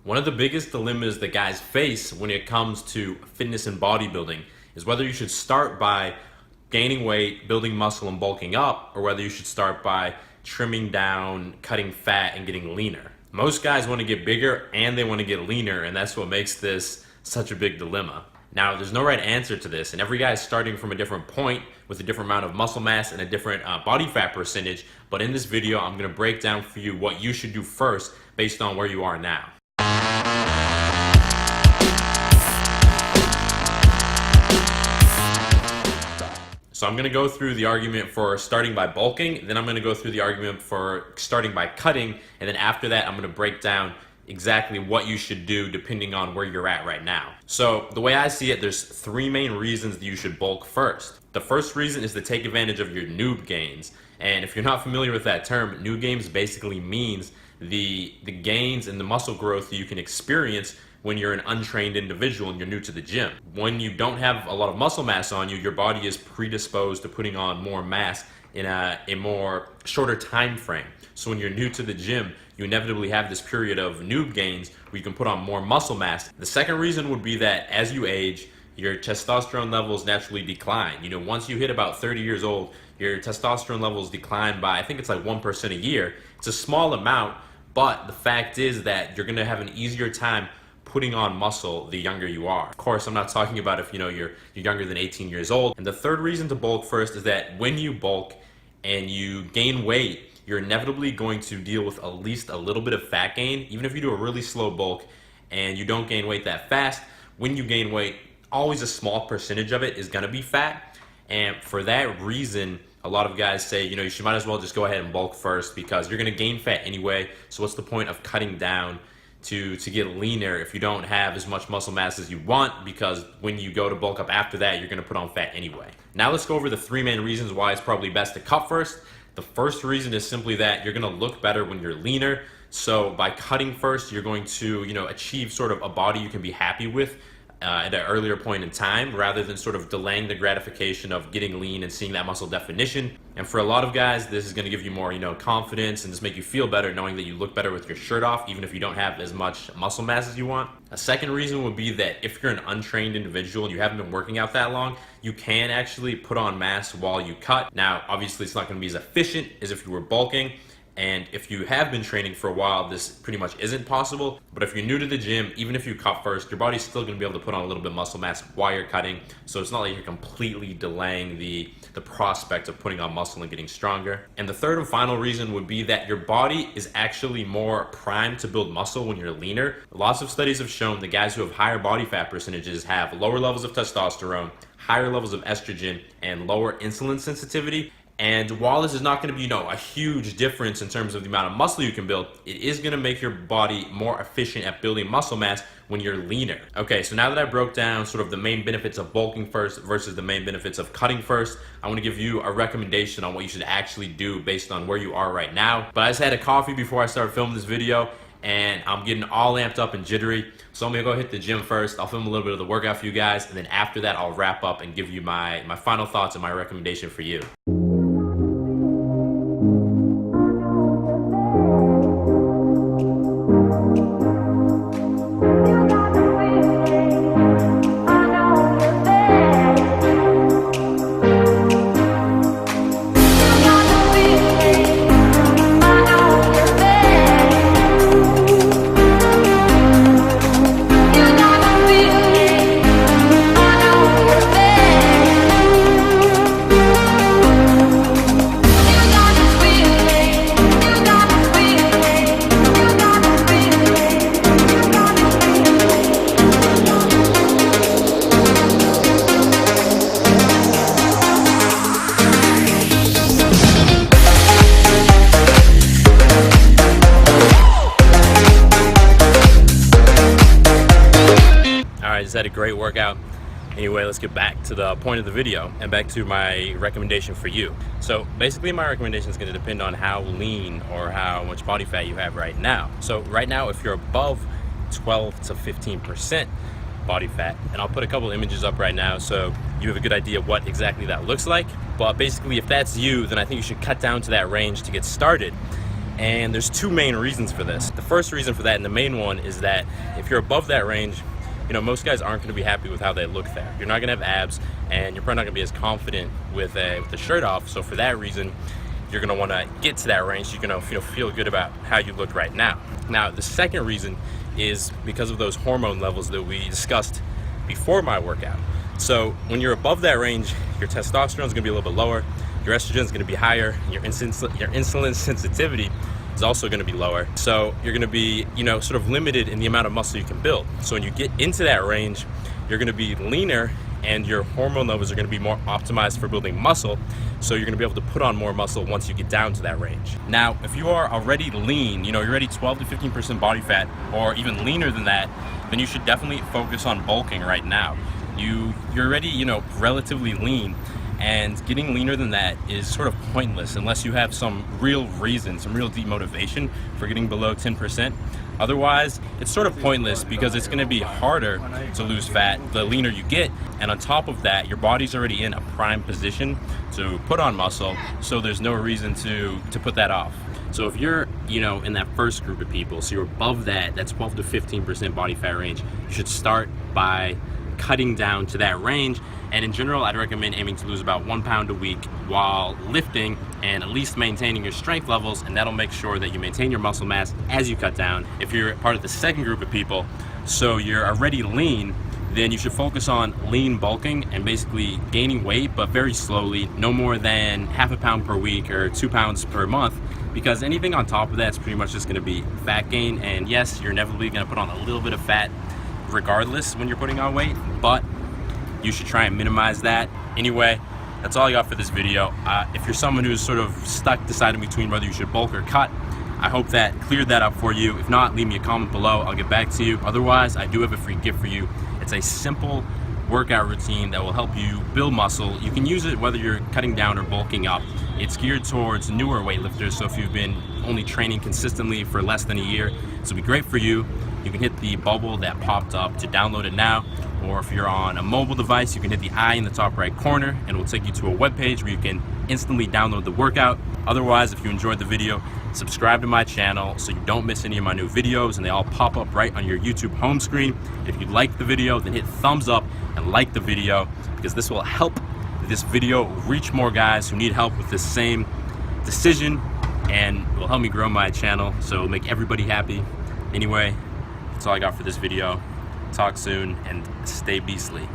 One of the biggest dilemmas that guys face when it comes to fitness and bodybuilding is whether you should start by gaining weight, building muscle, and bulking up, or whether you should start by trimming down, cutting fat, and getting leaner. Most guys want to get bigger and they want to get leaner, and that's what makes this such a big dilemma. Now, there's no right answer to this, and every guy is starting from a different point with a different amount of muscle mass and a different body fat percentage, but in this video, I'm going to break down for you what you should do first based on where you are now. So I'm going to go through the argument for starting by bulking, then I'm going to go through the argument for starting by cutting, and then after that I'm going to break down exactly what you should do depending on where you're at right now. So the way I see it, there's three main reasons that you should bulk first. The first reason is to take advantage of your noob gains. And if you're not familiar with that term, noob gains basically means the gains and the muscle growth that you can experience when you're an untrained individual and you're new to the gym. When you don't have a lot of muscle mass on you, your body is predisposed to putting on more mass in a more shorter time frame. So when you're new to the gym, you inevitably have this period of noob gains where you can put on more muscle mass. The second reason would be that as you age, your testosterone levels naturally decline. You know, once you hit about 30 years old, your testosterone levels decline by, I think it's like 1% a year. It's a small amount, but the fact is that you're gonna have an easier time putting on muscle the younger you are. Of course, I'm not talking about if you're younger than 18 years old. And the third reason to bulk first is that when you bulk and you gain weight, you're inevitably going to deal with at least a little bit of fat gain. Even if you do a really slow bulk and you don't gain weight that fast, when you gain weight, always a small percentage of it is gonna be fat. And for that reason, a lot of guys say, you might as well just go ahead and bulk first because you're gonna gain fat anyway. So what's the point of cutting down to get leaner if you don't have as much muscle mass as you want, because when you go to bulk up after that, you're gonna put on fat anyway. Now let's go over the three main reasons why it's probably best to cut first. The first reason is simply that you're gonna look better when you're leaner. So by cutting first, you're going to achieve sort of a body you can be happy with at an earlier point in time, rather than sort of delaying the gratification of getting lean and seeing that muscle definition. And for a lot of guys, this is going to give you more confidence and just make you feel better knowing that you look better with your shirt off, even if you don't have as much muscle mass as you want. A second reason would be that if you're an untrained individual and you haven't been working out that long, you can actually put on mass while you cut. Now obviously it's not going to be as efficient as if you were bulking, and if you have been training for a while, this pretty much isn't possible. But if you're new to the gym, even if you cut first, your body's still going to be able to put on a little bit of muscle mass while you're cutting. So it's not like you're completely delaying the prospect of putting on muscle and getting stronger. And the third and final reason would be that your body is actually more primed to build muscle when you're leaner. Lots of studies have shown that guys who have higher body fat percentages have lower levels of testosterone, higher levels of estrogen, and lower insulin sensitivity. And while this is not going to be, a huge difference in terms of the amount of muscle you can build, it is going to make your body more efficient at building muscle mass when you're leaner. Okay, so now that I broke down sort of the main benefits of bulking first versus the main benefits of cutting first, I want to give you a recommendation on what you should actually do based on where you are right now. But I just had a coffee before I started filming this video, and I'm getting all amped up and jittery. So I'm gonna go hit the gym first. I'll film a little bit of the workout for you guys, and then after that, I'll wrap up and give you my final thoughts and my recommendation for you. Just had a great workout. Anyway, let's get back to the point of the video and back to my recommendation for you. So basically my recommendation is going to depend on how lean or how much body fat you have right now. So right now, if you're above 12 to 15% body fat, and I'll put a couple images up right now so you have a good idea what exactly that looks like. But basically, if that's you, then I think you should cut down to that range to get started. And there's two main reasons for this. The first reason for that, and the main one, is that if you're above that range, most guys aren't going to be happy with how they look there. You're not going to have abs, and you're probably not going to be as confident with the shirt off. So for that reason, you're going to want to get to that range. You're going to feel good about how you look right now. Now, the second reason is because of those hormone levels that we discussed before my workout. So when you're above that range, your testosterone is going to be a little bit lower, your estrogen is going to be higher, your insulin sensitivity is also going to be lower. So you're going to be, sort of limited in the amount of muscle you can build. So when you get into that range, you're going to be leaner, and your hormone levels are going to be more optimized for building muscle. So you're going to be able to put on more muscle once you get down to that range. Now, if you are already lean, you're already 12 to 15% body fat, or even leaner than that, then you should definitely focus on bulking right now. You're already, relatively lean, and getting leaner than that is sort of pointless unless you have some real reason, some real deep motivation for getting below 10%. Otherwise, it's sort of pointless because it's going to be harder to lose fat the leaner you get, and on top of that, your body's already in a prime position to put on muscle, so there's no reason to put that off. So if you're, in that first group of people, so you're above that 12 to 15% body fat range, you should start by cutting down to that range. And in general, I'd recommend aiming to lose about 1 pound a week while lifting, and at least maintaining your strength levels, and that'll make sure that you maintain your muscle mass as you cut down. If you're part of the second group of people, so you're already lean, then you should focus on lean bulking and basically gaining weight, but very slowly, no more than half a pound per week or 2 pounds per month, because anything on top of that is pretty much just going to be fat gain. And yes, you're inevitably going to put on a little bit of fat regardless when you're putting on weight, but you should try and minimize that. Anyway, that's all I got for this video. If you're someone who's sort of stuck deciding between whether you should bulk or cut, I hope that cleared that up for you. If not, leave me a comment below. I'll get back to you. Otherwise, I do have a free gift for you. It's a simple workout routine that will help you build muscle. You can use it whether you're cutting down or bulking up. It's geared towards newer weightlifters, so if you've been only training consistently for less than a year, this will be great for you. You can hit the bubble that popped up to download it now, or if you're on a mobile device, you can hit the I in the top right corner, and it will take you to a web page where you can instantly download the workout. Otherwise, if you enjoyed the video, subscribe to my channel so you don't miss any of my new videos, and they all pop up right on your YouTube home screen. If you liked the video, then hit thumbs up and like the video, because this will help this video reach more guys who need help with this same decision, and will help me grow my channel, so it'll make everybody happy. Anyway, that's all I got for this video. Talk soon, and stay beastly.